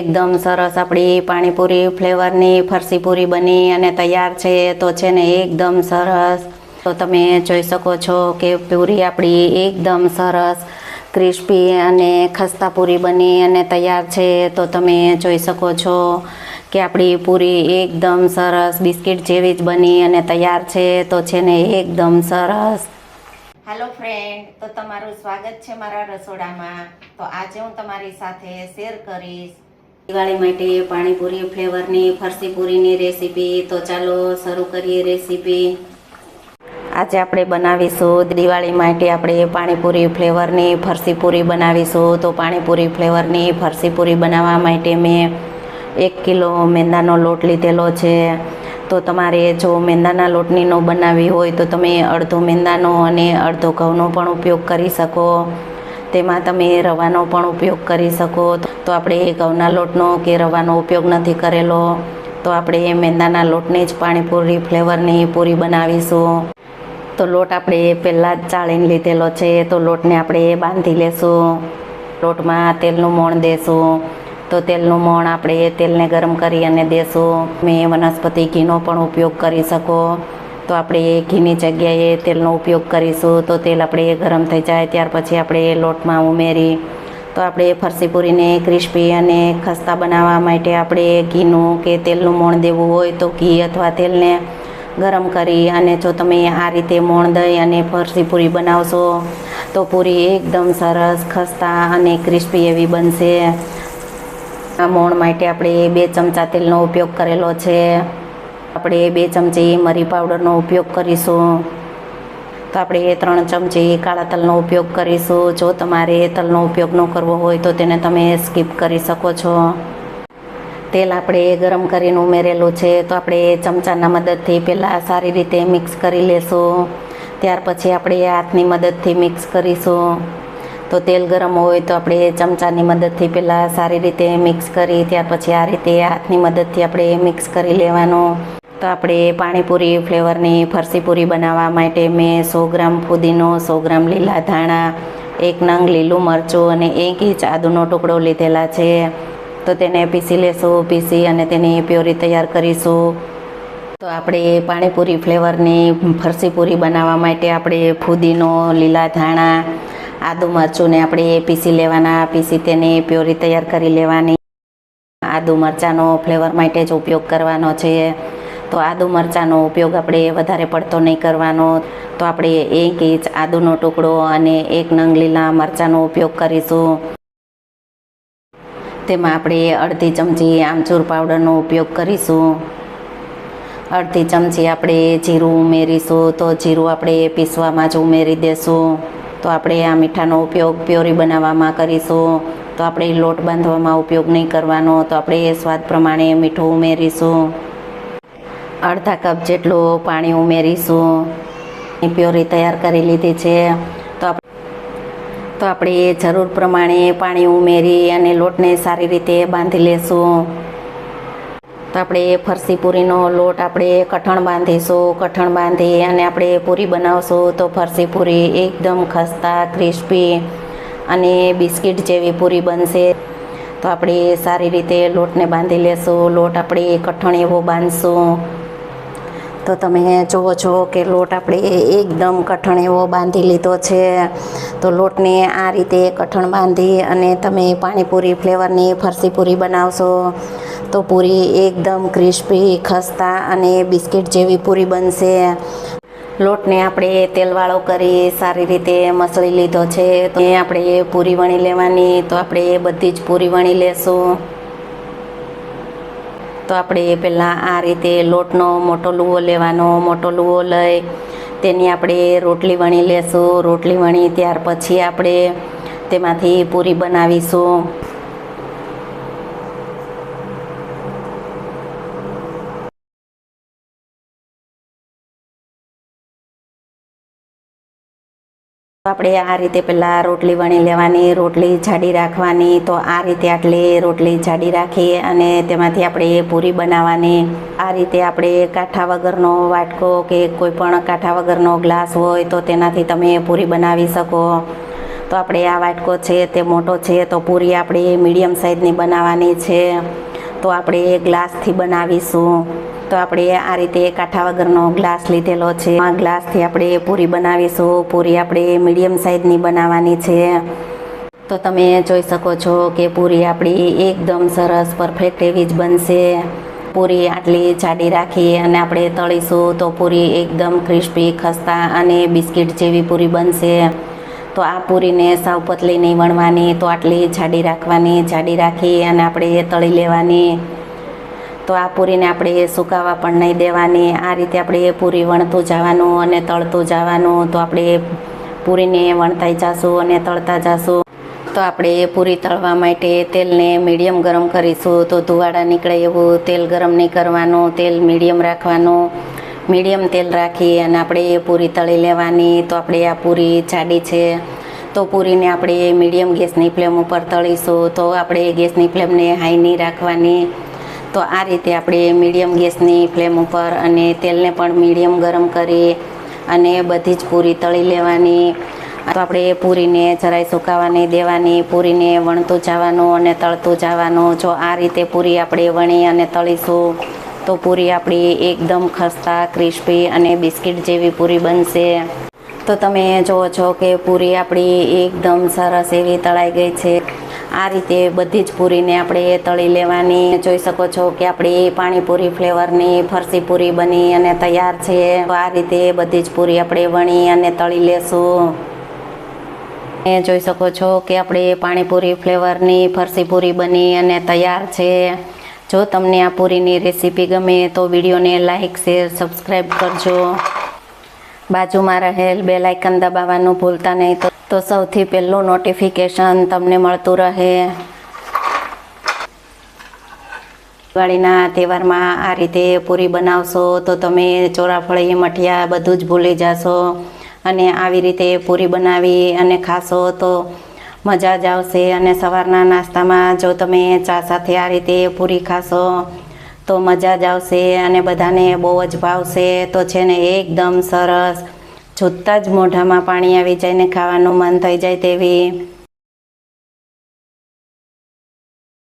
એકદમ સરસ આપણી પાણીપુરી ફ્લેવરની ફરસી પૂરી બની અને તૈયાર છે તો છે ને એકદમ સરસ. તો તમે જોઈ શકો છો કે પૂરી આપણી એકદમ સરસ ક્રિસ્પી અને ખસ્તા પૂરી બની અને તૈયાર છે. તો તમે જોઈ શકો છો કે આપણી પૂરી એકદમ સરસ બિસ્કિટ જેવી જ બની અને તૈયાર છે. તો છે ને એકદમ સરસ. હેલો ફ્રેન્ડ, તો તમારું સ્વાગત છે મારા રસોડામાં. તો આજે હું તમારી સાથે શેર કરીશ દિવાળી માટે પાણીપુરી ફ્લેવરની ફરસી પૂરીની રેસીપી. તો ચાલો શરૂ કરીએ રેસીપી. આજે આપણે બનાવીશું દિવાળી માટે આપણે પાણીપુરી ફ્લેવરની ફરસી પૂરી બનાવીશું. તો પાણીપુરી ફ્લેવરની ફરસી પૂરી બનાવવા માટે મેં 1 કિલો મેંદાનો લોટ લીધેલો છે. તો તમારે જો મેંદાના લોટની ન બનાવવી હોય તો તમે અડધો મેંદાનો અને અડધો ઘઉંનો પણ ઉપયોગ કરી શકો. તેમાં તમે રવાનો પણ ઉપયોગ કરી શકો. તો આપણે ઘઉંના લોટનો કે રવાનો ઉપયોગ નથી કરેલો, તો આપણે મેંદાના લોટની જ પાણીપુરી ફ્લેવરની પૂરી બનાવીશું. તો લોટ આપણે પહેલાં જ ચાળીને લીધેલો છે. તો લોટને આપણે બાંધી લેશું. લોટમાં તેલનું મોણ દેશું. તો તેલનું મોણ આપણે તેલને ગરમ કરી અને દેશું. મેં વનસ્પતિ ઘીનો પણ ઉપયોગ કરી શકો. તો આપણે ઘીની જગ્યાએ તેલનો ઉપયોગ કરીશું. તો તેલ આપણે ગરમ થઈ જાય ત્યાર પછી આપણે લોટમાં ઉમેરી તો આપણે ફરસી પૂરીને ક્રિસ્પી અને ખસ્તા બનાવવા માટે આપણે ઘીનું કે તેલનું મોણ દેવું હોય તો ઘી અથવા તેલને ગરમ કરી અને જો તમે આ રીતે મોણ દઈ અને ફરસી પૂરી બનાવશો તો પૂરી એકદમ સરસ ખસ્તા અને ક્રિસ્પી એવી બનશે. આ મોણ માટે આપણે 2 ચમચા તેલનો ઉપયોગ કરેલો છે. આપણે 2 ચમચી મરી પાવડરનો ઉપયોગ કરીશું. તો આપણે 3 ચમચી કાળા તલનો ઉપયોગ કરીશું. જો તમારે તલનો ઉપયોગ ન કરવો હોય તો તેને તમે સ્કીપ કરી શકો છો. તેલ આપણે ગરમ કરીને ઉમેરેલું છે. તો આપણે ચમચાના મદદથી પહેલાં સારી રીતે મિક્સ કરી લેશું. ત્યાર પછી આપણે હાથની મદદથી મિક્સ કરીશું. તો તેલ ગરમ હોય તો આપણે ચમચાની મદદથી પહેલાં સારી રીતે મિક્સ કરી ત્યાર પછી આ રીતે હાથની મદદથી આપણે મિક્સ કરી લેવાનું. તો આપણે પાણીપુરી ફ્લેવરની ફરસી પૂરી બનાવવા માટે મેં 100 ગ્રામ ફુદીનો, 100 ગ્રામ લીલા ધાણા, 1 નંગ લીલું મરચું અને 1 ઇંચ આદુનો ટુકડો લીધેલા છે. તો તેને પીસી લેશું. પીસી અને તેની પ્યોરી તૈયાર કરીશું. તો આપણે પાણીપુરી ફ્લેવરની ફરસી પૂરી બનાવવા માટે આપણે ફુદીનો, લીલા ધાણા, આદુ મરચુંને આપણે પીસી લેવાના. પીસી તેની પ્યોરી તૈયાર કરી લેવાની. આદુ મરચાંનો ફ્લેવર માટે જ ઉપયોગ કરવાનો છે. તો આદુ મરચાંનો ઉપયોગ આપણે વધારે પડતો નહીં કરવાનો. તો આપણે 1 ઇંચ આદુનો ટુકડો અને 1 નંગ લીલા મરચાંનો ઉપયોગ કરીશું. તેમાં આપણે અડધી ચમચી આમચૂર પાવડરનો ઉપયોગ કરીશું. અડધી ચમચી આપણે જીરું ઉમેરીશું. તો જીરું આપણે પીસવામાં જ ઉમેરી દેશું. તો આપણે આ મીઠાનો ઉપયોગ પ્યોરી બનાવવામાં કરીશું. તો આપણે લોટ બાંધવામાં ઉપયોગ નહીં કરવાનો. તો આપણે સ્વાદ પ્રમાણે મીઠું ઉમેરીશું. અડધા કપ જેટલું પાણી ઉમેરીશું. પ્યોરી તૈયાર કરી લીધી છે. તો આપણે જરૂર પ્રમાણે પાણી ઉમેરી અને લોટને સારી રીતે બાંધી લેશું. તો આપણે ફરસી પૂરીનો લોટ આપણે કઠણ બાંધીશું. કઠણ બાંધી અને આપણે પૂરી બનાવશું. તો ફરસી પૂરી એકદમ ખસ્તા, ક્રિસ્પી અને બિસ્કિટ જેવી પૂરી બનશે. તો આપણે સારી રીતે લોટને બાંધી લેશું. લોટ આપણે કઠણ એવો બાંધશું. તો તમે જુઓ છો કે લોટ આપણે એકદમ કઠણ એવો બાંધી લીધો છે. તો લોટને આ રીતે કઠણ બાંધી અને તમે પાણીપુરી ફ્લેવરની ફરસી પૂરી બનાવશો તો પૂરી એકદમ ક્રિસ્પી, ખસ્તા અને બિસ્કિટ જેવી પૂરી બનશે. લોટને આપણે તેલવાળો કરી સારી રીતે મસળી લીધો છે. તો આપણે પૂરી વણી લેવાની. તો આપણે બધી જ પૂરી વણી લેશું. તો આપણે પહેલાં આ રીતે લોટનો મોટો લુવો લેવાનો. મોટો લુવો લઈ તેની આપણે રોટલી વણી લેશું. રોટલી વણી ત્યાર પછી આપણે તેમાંથી પૂરી બનાવીશું. આપણે આ રીતે પહેલાં રોટલી વણી લેવાની. રોટલી જાડી રાખવાની. તો આ રીતે આટલી રોટલી જાડી રાખી અને તેમાંથી આપણે પૂરી બનાવવાની. આ રીતે આપણે કાંઠા વગરનો વાટકો કે કોઈ પણ કાંઠા વગરનો ગ્લાસ હોય તો તેનાથી તમે પૂરી બનાવી શકો. તો આપણે આ વાટકો છે તે મોટો છે, તો પૂરી આપણે મીડિયમ સાઇઝની બનાવવાની છે. તો આપણે ગ્લાસથી બનાવીશું. તો આપણે આ રીતે કાંઠા વગરનો ગ્લાસ લીધેલો છે. આ ગ્લાસથી આપણે પૂરી બનાવીશું. પૂરી આપણે મીડિયમ સાઇઝની બનાવવાની છે. તો તમે જોઈ શકો છો કે પૂરી આપણી એકદમ સરસ પરફેક્ટ એવી જ બનશે. પૂરી આટલી જાડી રાખી અને આપણે તળીશું તો પૂરી એકદમ ક્રિસ્પી, ખસ્તા અને બિસ્કિટ જેવી પૂરી બનશે. તો આ પૂરીને સાવ પતલી નહીં વણવાની, તો આટલી જાડી રાખવાની. જાડી રાખી અને આપણે તળી લેવાની. તો આ પૂરીને આપણે સુકાવા પણ નહીં દેવાની. આ રીતે આપણે પૂરી વણતું જવાનું અને તળતું જવાનું. તો આપણે પૂરીને વણતા જઈશું અને તળતા જઈશું. તો આપણે પૂરી તળવા માટે તેલને મીડિયમ ગરમ કરીશું. તો ધુવાડા નીકળે એવું તેલ ગરમ નહીં કરવાનું, તેલ મીડિયમ રાખવાનું. મીડિયમ તેલ રાખી અને આપણે પૂરી તળી લેવાની. તો આપણે આ પૂરી જાડી છે, તો પૂરીને આપણે મીડિયમ ગેસની ફ્લેમ ઉપર તળીશું. તો આપણે ગેસની ફ્લેમને હાઈ નહીં રાખવાની. તો આ રીતે આપણે મીડિયમ ગેસની ફ્લેમ ઉપર અને તેલને પણ મીડિયમ ગરમ કરી અને બધી જ પૂરી તળી લેવાની. તો આપણે પૂરીને જરાય સુકાવા નહીં દેવાની. પૂરીને વણતું જવાનું અને તળતું જવાનું. જો આ રીતે પૂરી આપણે વણી અને તળીશું તો પૂરી આપણી એકદમ ખસ્તા, ક્રિસ્પી અને બિસ્કિટ જેવી પૂરી બનશે. તો તમે જુઓ છો કે પૂરી આપણી એકદમ સરસ એવી તળાઈ ગઈ છે. આ રીતે બધી જ પૂરીને આપણે તળી લેવાની. જોઈ શકો છો કે આપણી પાણીપુરી ફ્લેવરની ફરસી પૂરી બની અને તૈયાર છે. તો આ રીતે બધી જ પૂરી આપણે વણી અને તળી લેશું. જોઈ શકો છો કે આપણે પાણીપુરી ફ્લેવરની ફરસી પૂરી બની અને તૈયાર છે. જો તમને આ પૂરીની રેસીપી ગમે તો વિડીયોને લાઇક, શેર, સબસ્ક્રાઈબ કરજો. બાજુમાં રહેલ બેલ આઇકન દબાવવાનું ભૂલતા નહીં, તો સૌથી પહેલું નોટિફિકેશન તમને મળતું રહે. દિવાળીના તહેવારમાં આ રીતે પૂરી બનાવશો તો તમે ચોરાફળી, મઠિયા બધું જ ભૂલી જશો. અને આવી રીતે પૂરી બનાવી અને ખાશો તો મજા જ આવશે. અને સવારના નાસ્તામાં જો તમે ચા સાથે આ રીતે પૂરી ખાશો તો મજા જ આવશે અને બધાને બહુ જ ભાવશે. તો છે ને એકદમ સરસ, જોતાં જ મોઢામાં પાણી આવી જાય ને ખાવાનું મન થઈ જાય તેવી